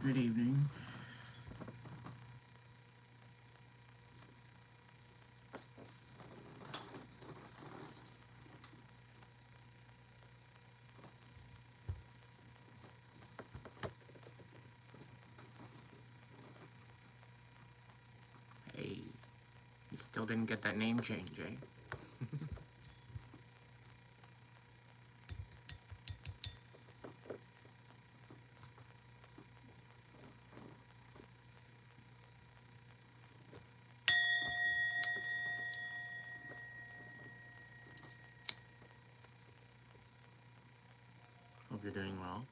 Good evening. Hey, you still didn't get that name change, eh? Hope you're doing well.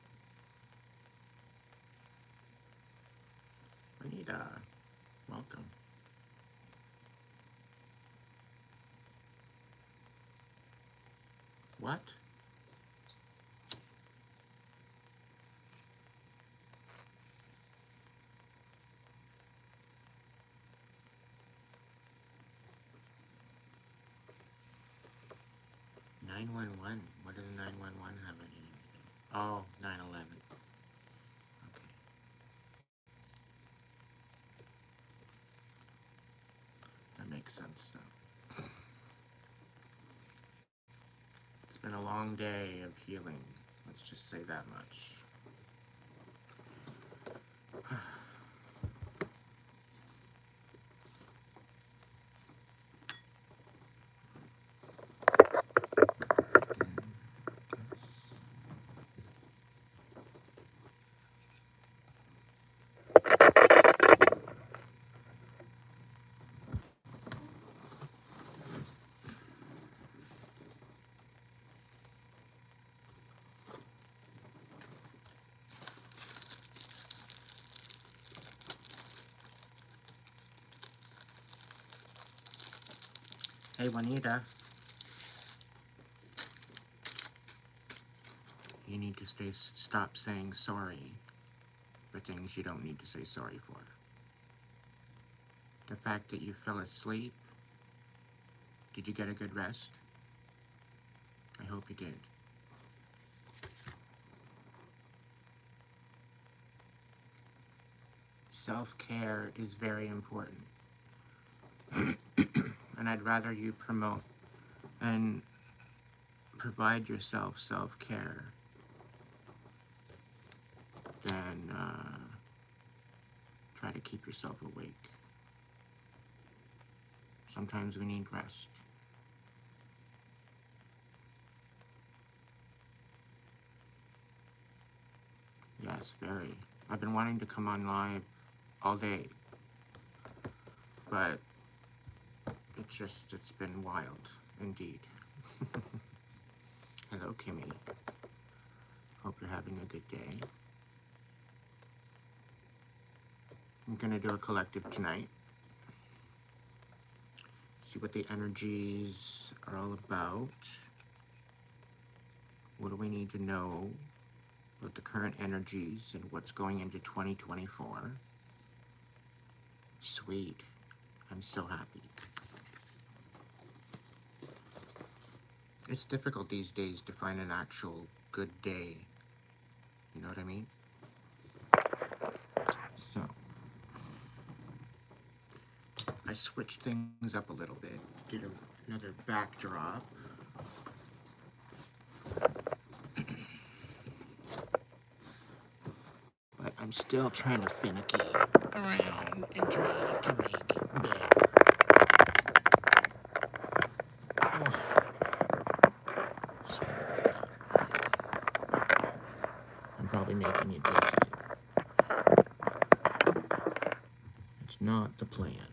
Anita, welcome. What? (911). What does 911 have any? Oh, 9/11. Okay. That makes sense now. It's been a long day of healing. Let's just say that much. Hey, Juanita. You need to stop saying sorry for things you don't need to say sorry for. The fact that you fell asleep, did you get a good rest? I hope you did. Self-care is very important. And I'd rather you promote and provide yourself self-care than try to keep yourself awake. Sometimes we need rest. Yes, very. I've been wanting to come on live all day, but it's been wild, indeed. Hello, Kimmy. Hope you're having a good day. I'm gonna do a collective tonight. See what the energies are all about. What do we need to know about the current energies and what's going into 2024? Sweet. I'm so happy. It's difficult these days to find an actual good day. You know what I mean? So, I switched things up a little bit. Did another backdrop. But I'm still trying to finicky around and try to make it better. Oh. Sorry about that. I'm probably making you dizzy. It's not the plan.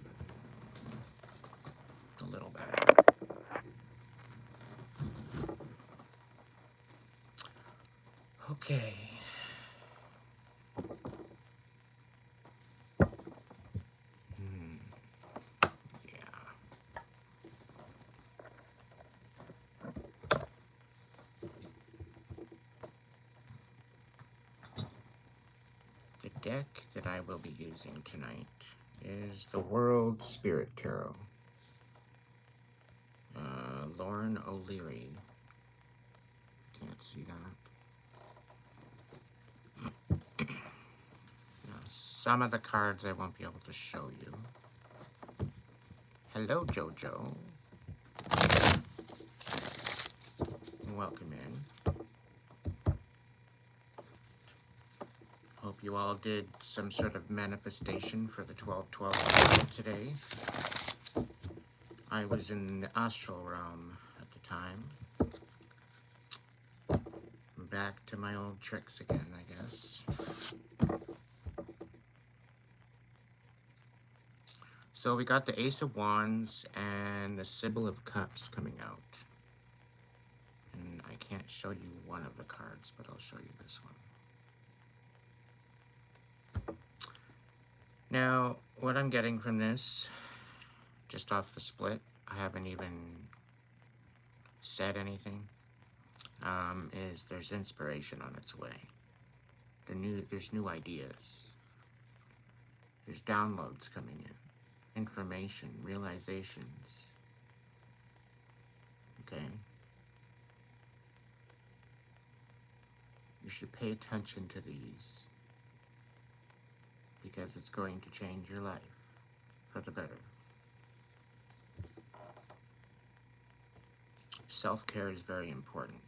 A little better. Okay. The deck that I will be using tonight is the World Spirit Tarot. Lauren O'Leary. Can't see that. Some of the cards I won't be able to show you. Hello, Jojo. Welcome in. Hope you all did some sort of manifestation for the 12-12 today. I was in the astral realm at the time. I'm back to my old tricks again, I guess. So we got the Ace of Wands and the Sybil of Cups coming out. And I can't show you one of the cards, but I'll show you this one. Now, what I'm getting from this, just off the split, I haven't even said anything, is there's inspiration on its way. There's new ideas. There's downloads coming in. Information, realizations. Okay? You should pay attention to these because it's going to change your life for the better. Self-care is very important.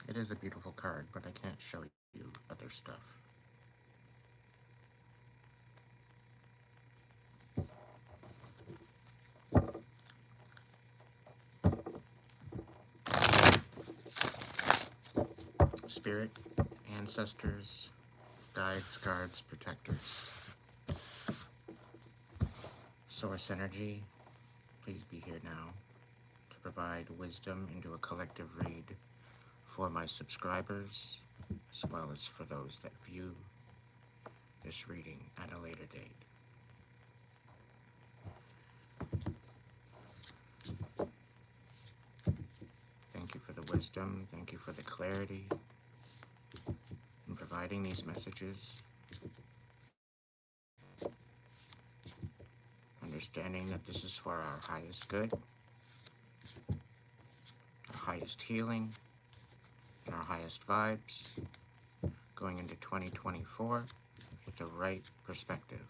It is a beautiful card, but I can't show you other stuff. Spirit, ancestors, guides, guards, protectors. Source energy, please be here now to provide wisdom into a collective read for my subscribers, as well as for those that view this reading at a later date. Thank you for the wisdom, thank you for the clarity in providing these messages. Understanding that this is for our highest good, our highest healing, and our highest vibes, going into 2024 with the right perspective.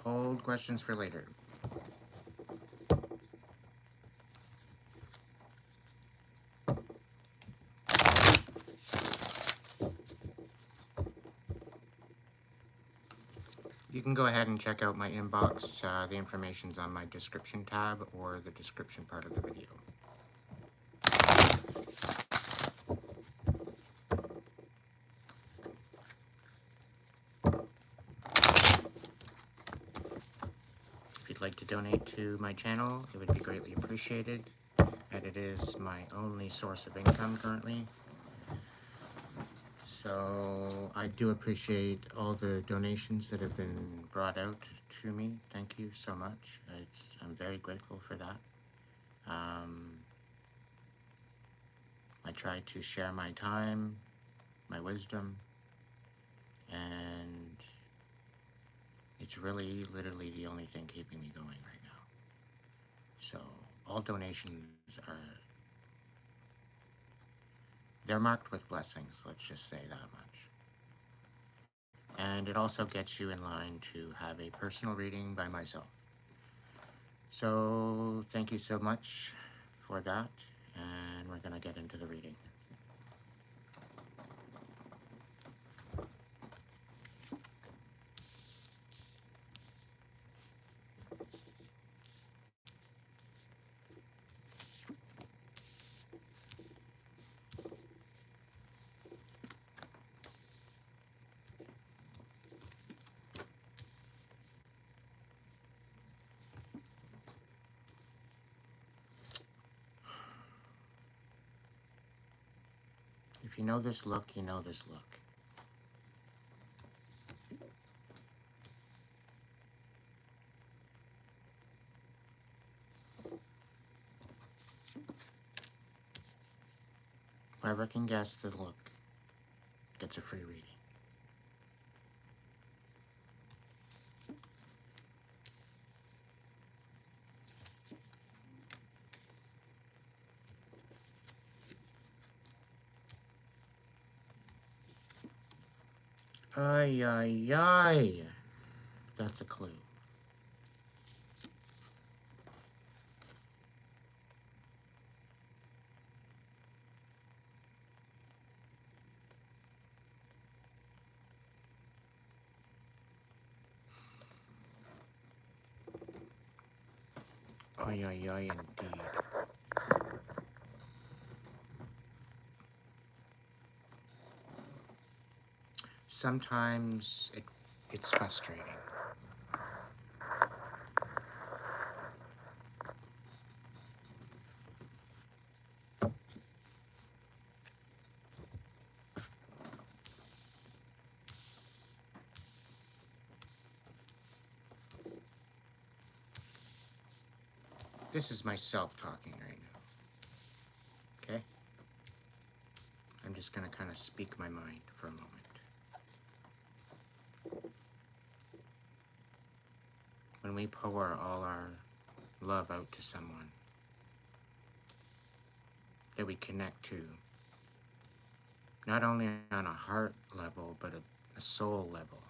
Hold questions for later. You can go ahead and check out my inbox. The information's on my description tab or the description part of the video. Like to donate to my channel, it would be greatly appreciated, and it is my only source of income currently. So I do appreciate all the donations that have been brought out to me. Thank you so much. I'm very grateful for that. I try to share my time, my wisdom, and it's really, literally the only thing keeping me going right now. So, all donations they're marked with blessings, let's just say that much. And it also gets you in line to have a personal reading by myself. So, thank you so much for that, and we're going to get into the reading. If you know this look, you know this look. Whoever can guess the look gets a free reading. Ay, ay, ay. That's a clue. Ay, ay, ay, indeed. Sometimes it's frustrating. This is myself talking right now. Okay? I'm just gonna kind of speak my mind for a moment. When we pour all our love out to someone that we connect to, not only on a heart level, but a soul level,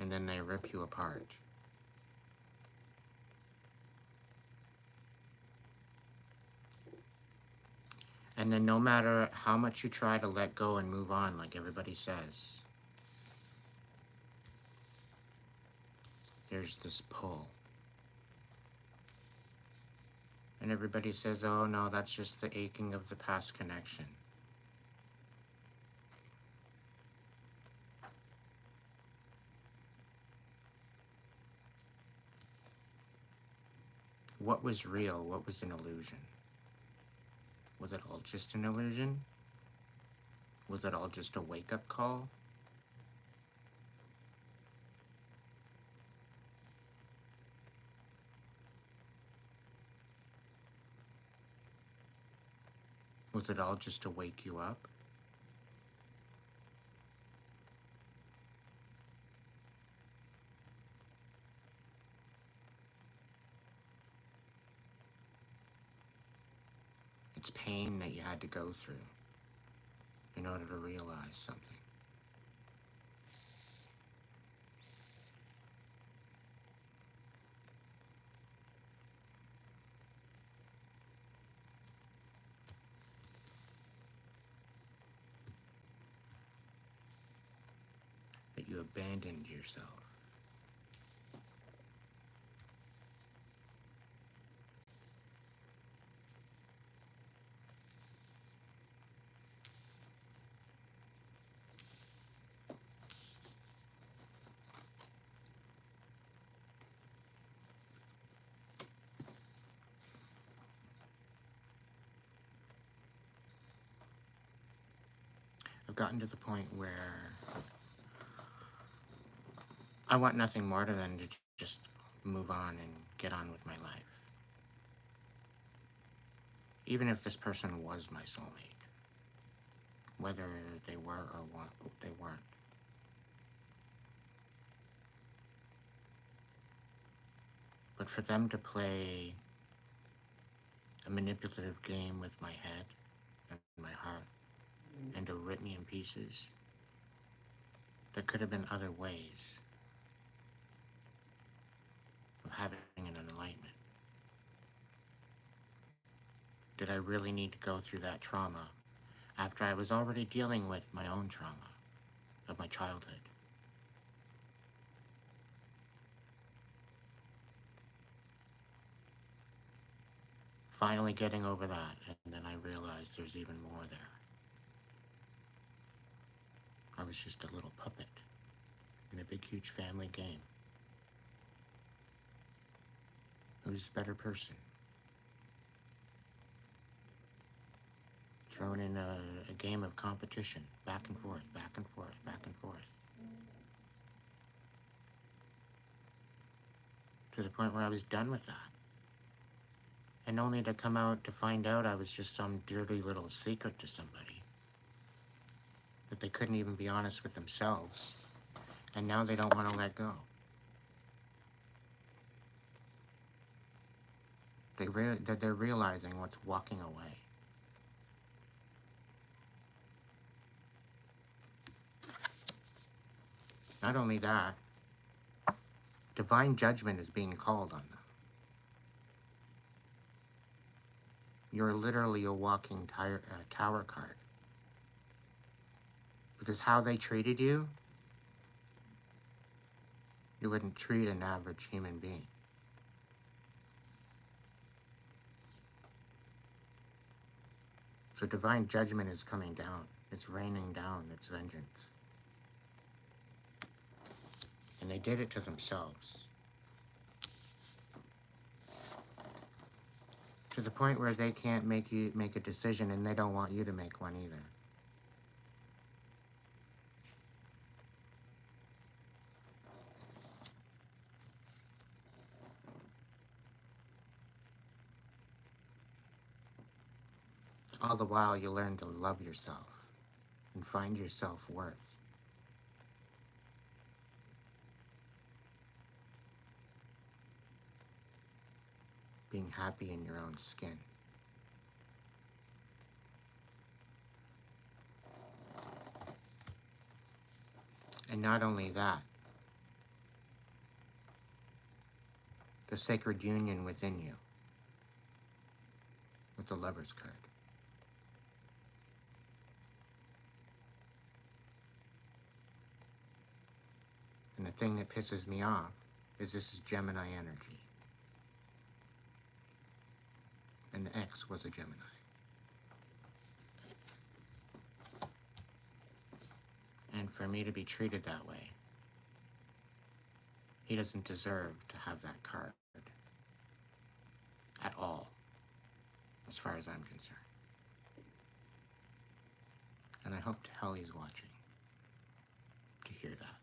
and then they rip you apart. And then no matter how much you try to let go and move on, like everybody says, there's this pull. And everybody says, oh no, that's just the aching of the past connection. What was real? What was an illusion? Was it all just an illusion? Was it all just a wake-up call? Was it all just to wake you up? It's pain that you had to go through in order to realize something. That you abandoned yourself. I've gotten to the point where I want nothing more than to just move on and get on with my life. Even if this person was my soulmate. Whether they were or what they weren't. But for them to play a manipulative game with my head and my heart and to rip me in pieces, there could have been other ways of having an enlightenment. Did I really need to go through that trauma after I was already dealing with my own trauma of my childhood? Finally getting over that, and then I realized there's even more there. I was just a little puppet in a big, huge family game. Who's the better person? thrown in a game of competition, back and forth, back and forth, back and forth. To the point where I was done with that. And only to come out to find out I was just some dirty little secret to somebody. That they couldn't even be honest with themselves. And now they don't want to let go. They're realizing what's walking away. Not only that, divine judgment is being called on them. You're literally a walking tower card. Because how they treated you, you wouldn't treat an average human being. So divine judgment is coming down. It's raining down its vengeance. And they did it to themselves. To the point where they can't make a decision, and they don't want you to make one either. All the while you learn to love yourself and find your self-worth. Being happy in your own skin. And not only that, the sacred union within you with the Lover's card. And the thing that pisses me off is this is Gemini energy. And the ex was a Gemini. And for me to be treated that way, he doesn't deserve to have that card at all, as far as I'm concerned. And I hope to hell he's watching to hear that.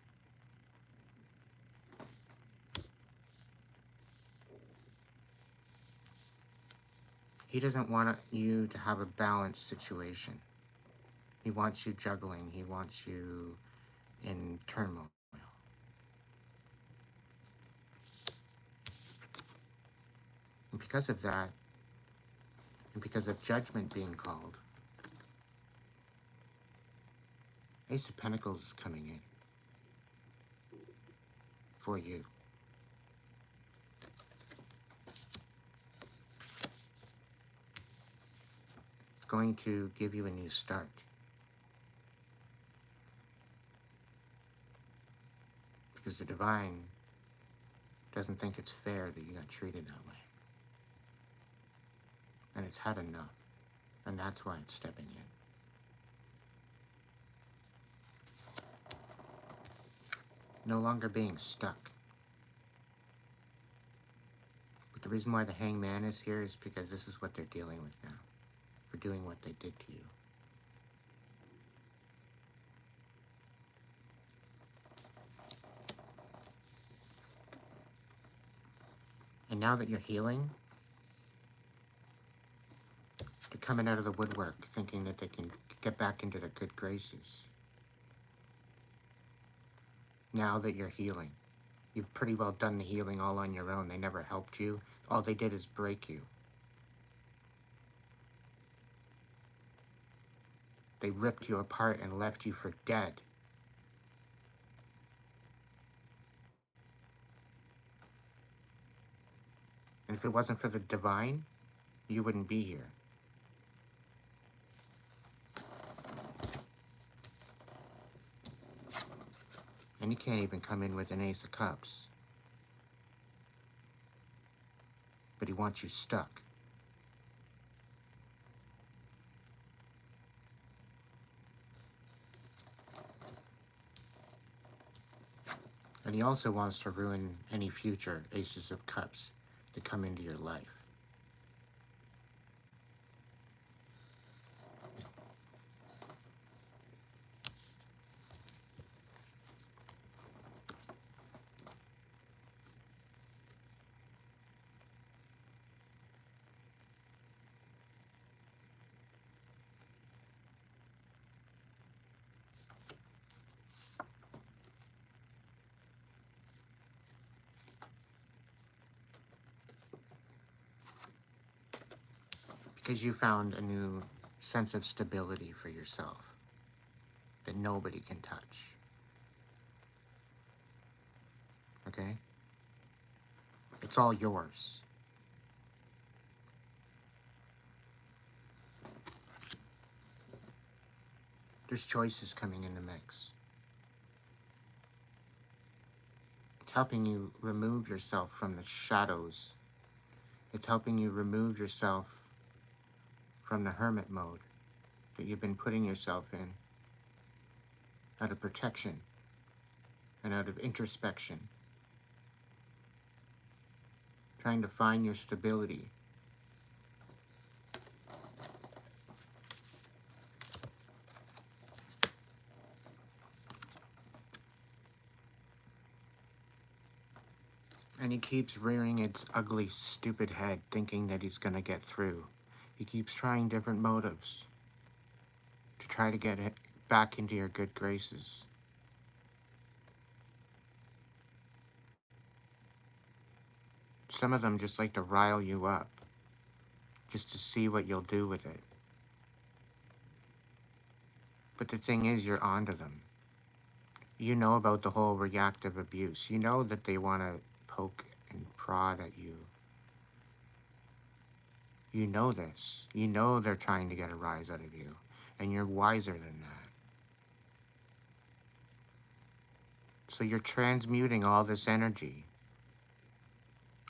He doesn't want you to have a balanced situation. He wants you juggling. He wants you in turmoil. And because of that, and because of judgment being called, Ace of Pentacles is coming in for you. It's going to give you a new start. Because the divine doesn't think it's fair that you got treated that way. And it's had enough. And that's why it's stepping in. No longer being stuck. But the reason why the Hangman is here is because this is what they're dealing with now. For doing what they did to you. And now that you're healing, they're coming out of the woodwork thinking that they can get back into their good graces. Now that you're healing, you've pretty well done the healing all on your own. They never helped you. All they did is break you. They ripped you apart and left you for dead. And if it wasn't for the divine, you wouldn't be here. And you can't even come in with an Ace of Cups. But he wants you stuck. And he also wants to ruin any future Aces of Cups that come into your life. Because you found a new sense of stability for yourself that nobody can touch. Okay? It's all yours. There's choices coming in the mix. It's helping you remove yourself from the shadows. It's helping you remove yourself from the hermit mode that you've been putting yourself in out of protection and out of introspection, trying to find your stability. And he keeps rearing its ugly, stupid head, thinking that he's going to get through. He keeps trying different motives to try to get it back into your good graces. Some of them just like to rile you up, just to see what you'll do with it. But the thing is, you're onto them. You know about the whole reactive abuse. You know that they want to poke and prod at you. You know this. You know they're trying to get a rise out of you. And you're wiser than that. So you're transmuting all this energy.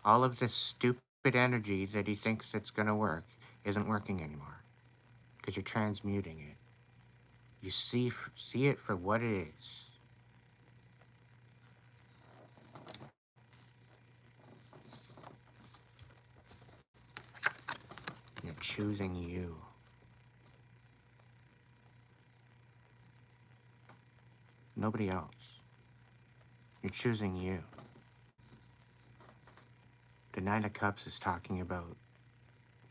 All of this stupid energy that he thinks it's going to work isn't working anymore. Because you're transmuting it. You see it for what it is. You're choosing you. Nobody else. You're choosing you. The Nine of Cups is talking about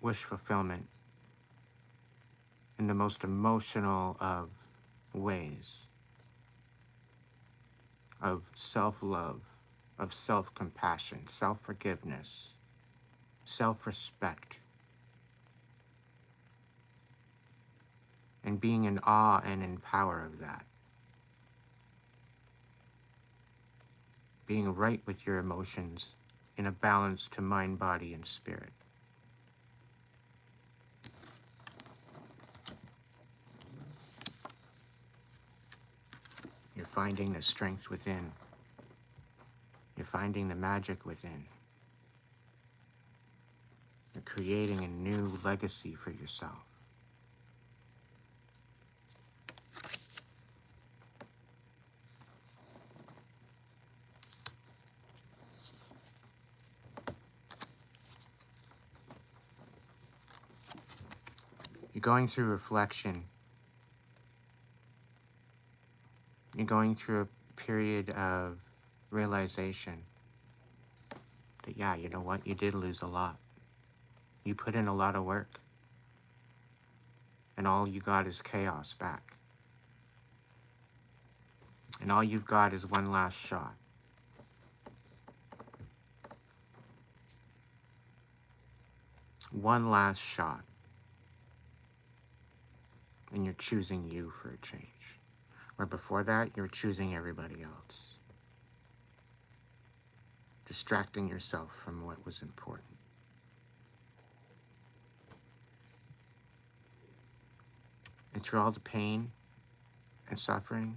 wish fulfillment in the most emotional of ways, of self-love, of self-compassion, self-forgiveness, self-respect, and being in awe and in power of that. Being right with your emotions in a balance to mind, body, and spirit. You're finding the strength within. You're finding the magic within. You're creating a new legacy for yourself. You're going through reflection. You're going through a period of realization that, yeah, you know what? You did lose a lot. You put in a lot of work. And all you got is chaos back. And all you've got is one last shot. One last shot. And you're choosing you for a change. Where before that, you're choosing everybody else. Distracting yourself from what was important. And through all the pain and suffering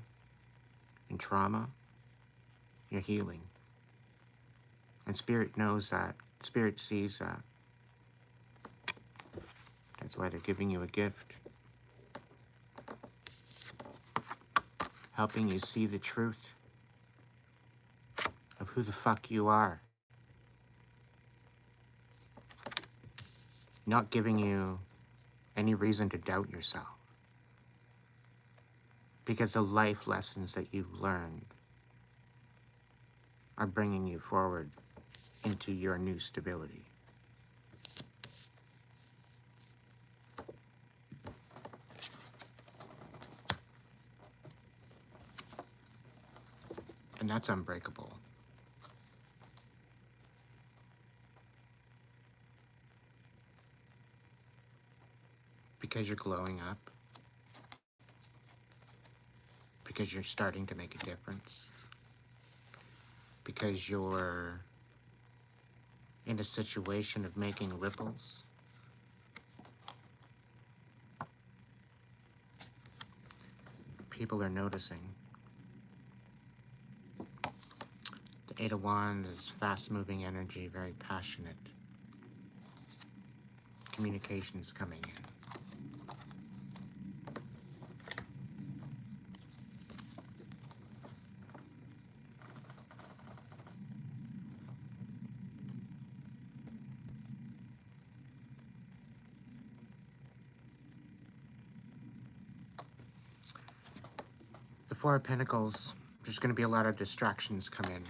and trauma, you're healing. And Spirit knows that. Spirit sees that. That's why they're giving you a gift. Helping you see the truth of who the fuck you are. Not giving you any reason to doubt yourself. Because the life lessons that you've learned are bringing you forward into your new stability. And that's unbreakable. because you're glowing up, because you're starting to make a difference, because you're in a situation of making ripples. People are noticing. The Eight of Wands is fast-moving energy, very passionate. Communications coming in. The Four of Pentacles, there's going to be a lot of distractions come in.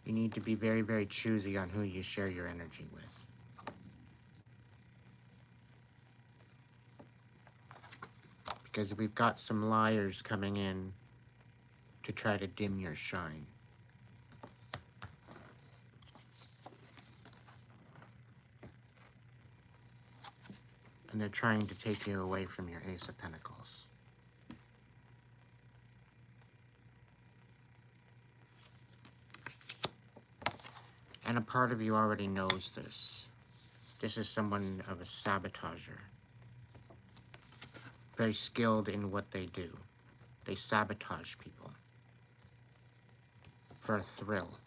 You need to be very, very choosy on who you share your energy with. Because we've got some liars coming in to try to dim your shine. And they're trying to take you away from your Ace of Pentacles. And a part of you already knows this. This is someone of a sabotager. Very skilled in what they do. They sabotage people for a thrill.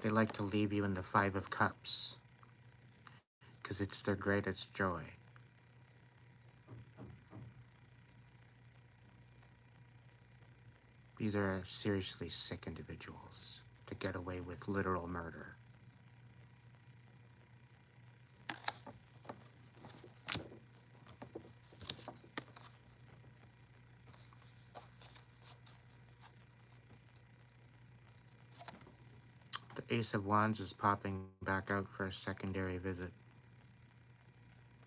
They like to leave you in the Five of Cups because it's their greatest joy. These are seriously sick individuals to get away with literal murder. The Ace of Wands is popping back out for a secondary visit.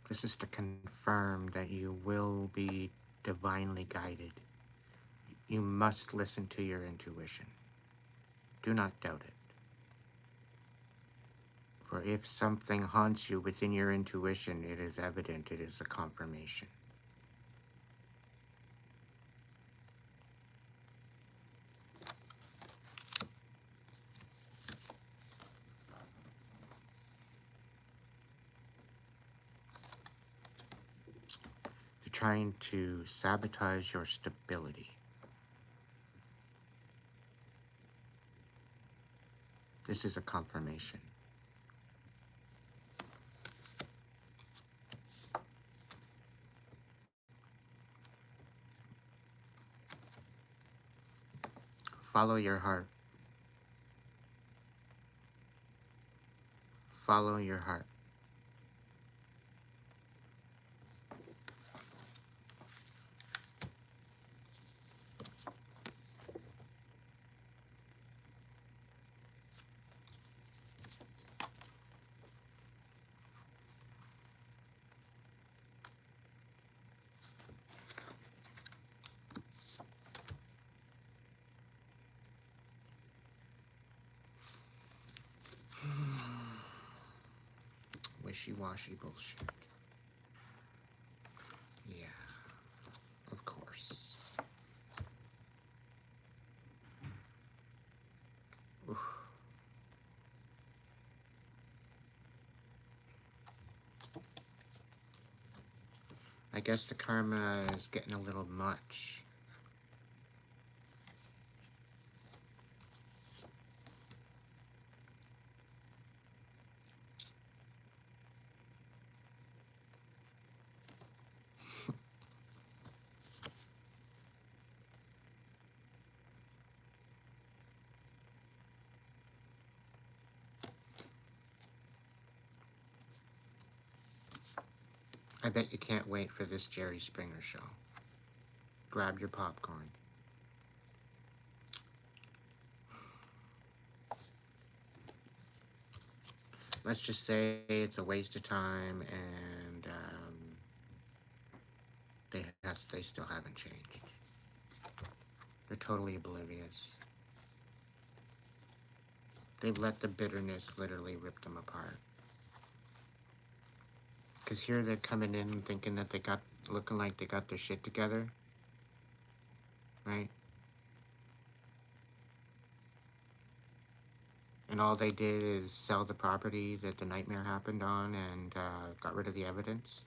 This is to confirm that you will be divinely guided. You must listen to your intuition. Do not doubt it. For if something haunts you within your intuition, it is evident, it is a confirmation. They're trying to sabotage your stability. This is a confirmation. Follow your heart. Follow your heart. Wishy-washy bullshit. Yeah, of course. Oof. I guess the karma is getting a little much. I bet you can't wait for this Jerry Springer show. Grab your popcorn. Let's just say it's a waste of time and they still haven't changed. They're totally oblivious. They've let the bitterness literally rip them apart. Because here they're coming in thinking that looking like they got their shit together. Right? And all they did is sell the property that the nightmare happened on and got rid of the evidence.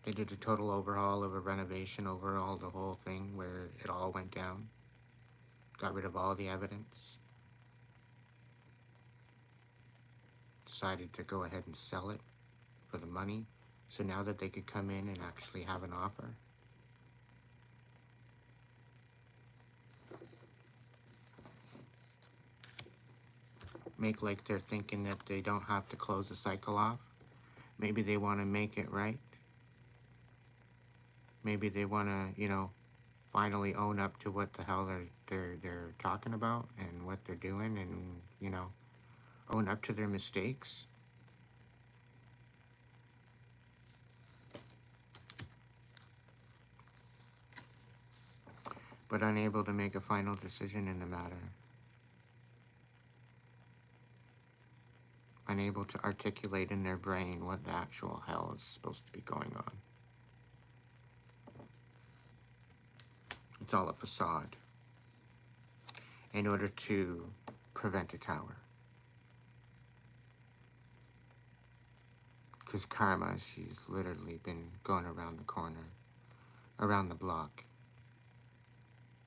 They did a total overhaul of a renovation overall, the whole thing where it all went down. Got rid of all the evidence. Decided to go ahead and sell it for the money. So now that they could come in and actually have an offer. Make like they're thinking that they don't have to close the cycle off. Maybe they want to make it right. Maybe they want to, finally own up to what the hell they're talking about and what they're doing, and own up to their mistakes. But unable to make a final decision in the matter. Unable to articulate in their brain what the actual hell is supposed to be going on. It's all a facade in order to prevent a tower. Because karma, she's literally been going around the corner, around the block.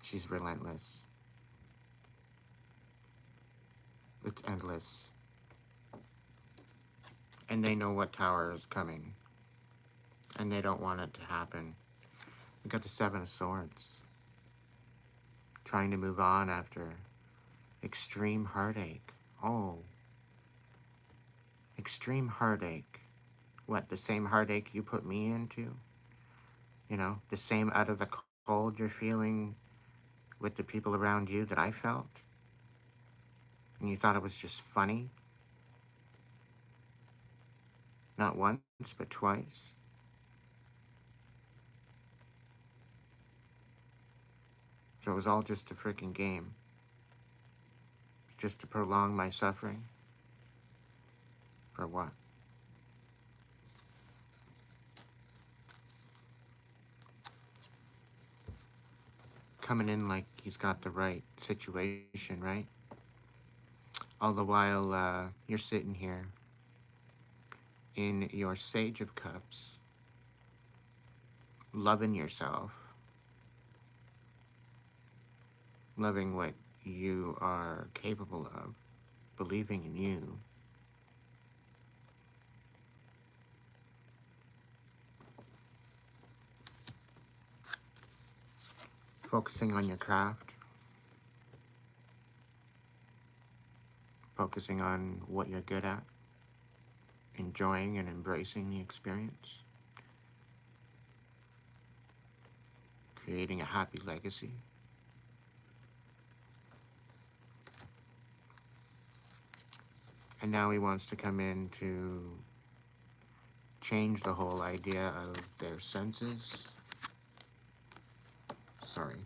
She's relentless. It's endless. And they know what tower is coming. And they don't want it to happen. We got the Seven of Swords. Trying to move on after extreme heartache. Oh. Extreme heartache. What, the same heartache you put me into? The same out of the cold you're feeling with the people around you that I felt? And you thought it was just funny? Not once, but twice. So it was all just a freaking game. Just to prolong my suffering? For what? Coming in like he's got the right situation, right? All the while, you're sitting here in your Sage of Cups, loving yourself, loving what you are capable of, believing in you. Focusing on your craft. Focusing on what you're good at. Enjoying and embracing the experience. Creating a happy legacy. And now he wants to come in to change the whole idea of their senses. Sorry.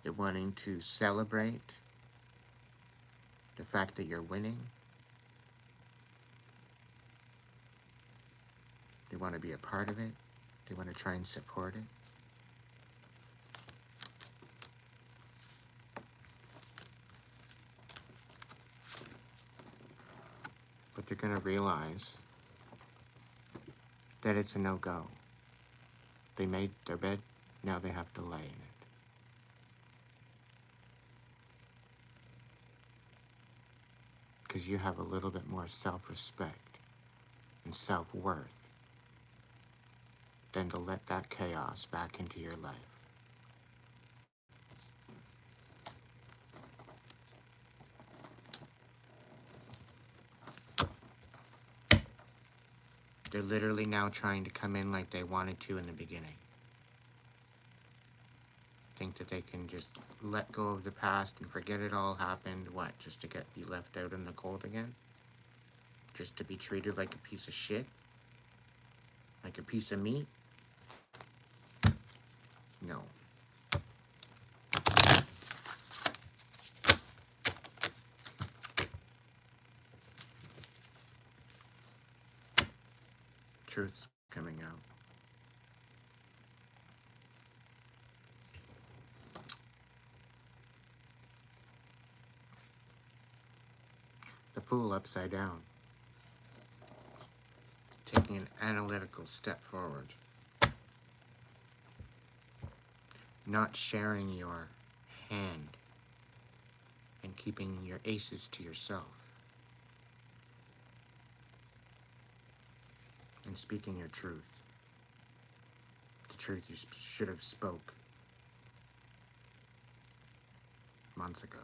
They're wanting to celebrate the fact that you're winning. They want to be a part of it. They want to try and support it. But they're going to realize that it's a no-go. They made their bed, now they have to lay in it. Because you have a little bit more self-respect and self-worth than to let that chaos back into your life. They're literally now trying to come in like they wanted to in the beginning. Think that they can just let go of the past and forget it all happened. What, just to get you left out in the cold again? just to be treated like a piece of shit? Like a piece of meat? No. Truth's coming out. The Fool upside down. Taking an analytical step forward. Not sharing your hand and keeping your aces to yourself. And speaking your truth. The truth you should have spoke months ago.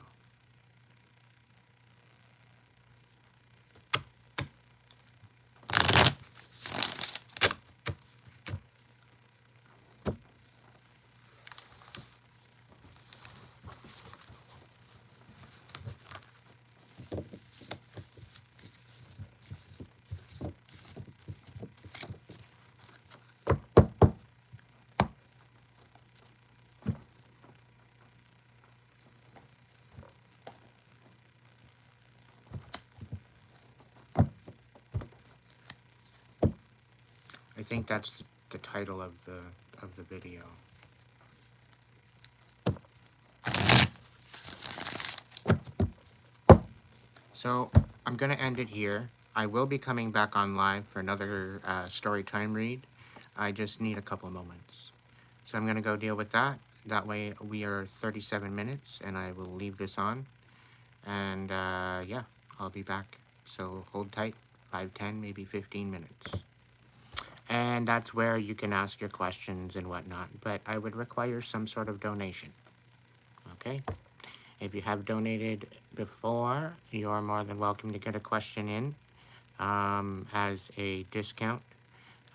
I think that's the title of the video. So I'm gonna end it here. I will be coming back on live for another story time read. I just need a couple moments. So I'm gonna go deal with that. That way we are 37 minutes and I will leave this on. And yeah, I'll be back. So hold tight, 5, 10, maybe 15 minutes. And that's where you can ask your questions and whatnot, but I would require some sort of donation, okay? If you have donated before, you're more than welcome to get a question in as a discount.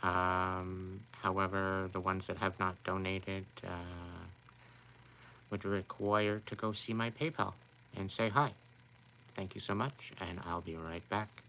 However, the ones that have not donated would require to go see my PayPal and say hi. Thank you so much, and I'll be right back.